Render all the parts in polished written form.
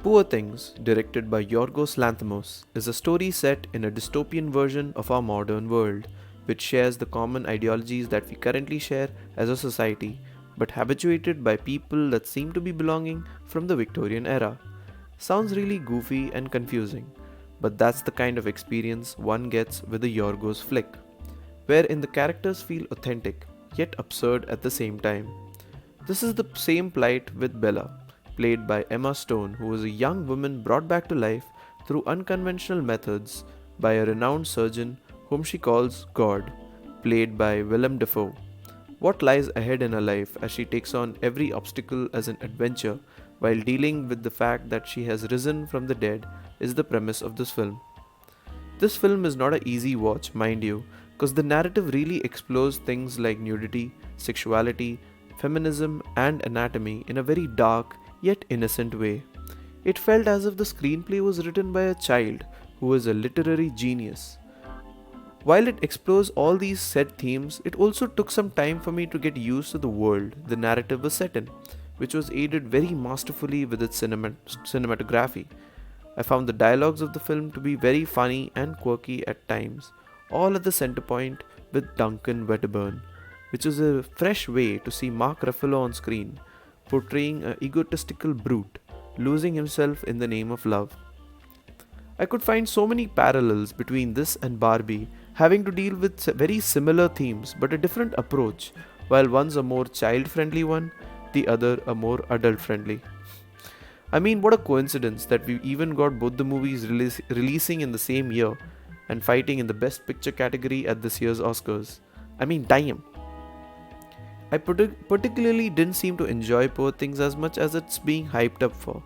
Poor Things, directed by Yorgos Lanthimos, is a story set in a dystopian version of our modern world, which shares the common ideologies that we currently share as a society, but habituated by people that seem to be belonging from the Victorian era. Sounds really goofy and confusing, but that's the kind of experience one gets with a Yorgos flick, wherein the characters feel authentic yet absurd at the same time. This is the same plight with Bella, played by Emma Stone, who is a young woman brought back to life through unconventional methods by a renowned surgeon whom she calls God, played by Willem Dafoe. What lies ahead in her life as she takes on every obstacle as an adventure while dealing with the fact that she has risen from the dead is the premise of this film. This film is not an easy watch, mind you, because the narrative really explores things like nudity, sexuality, feminism, and anatomy in a very dark yet innocent way. It felt as if the screenplay was written by a child who is a literary genius. While it explores all these set themes, it also took some time for me to get used to the world the narrative was set in, which was aided very masterfully with its cinematography. I found the dialogues of the film to be very funny and quirky at times, all at the center point with Duncan Wedderburn, which is a fresh way to see Mark Ruffalo on screen, portraying an egotistical brute, losing himself in the name of love. I could find so many parallels between this and Barbie, having to deal with very similar themes but a different approach, while one's a more child friendly one, the other a more adult friendly. I mean, what a coincidence that we even got both the movies releasing in the same year and fighting in the Best Picture category at this year's Oscars. I mean, damn. I particularly didn't seem to enjoy Poor Things as much as it's being hyped up for,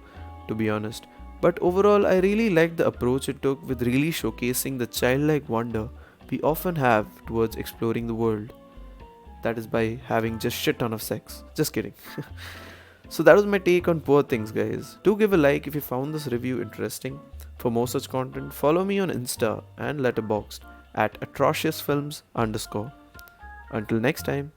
to be honest. But overall, I really liked the approach it took with really showcasing the childlike wonder we often have towards exploring the world. That is by having just shit ton of sex. Just kidding. So that was my take on Poor Things, guys. Do give a like if you found this review interesting. For more such content, follow me on Insta and Letterboxd at atrociousfilms_. Until next time.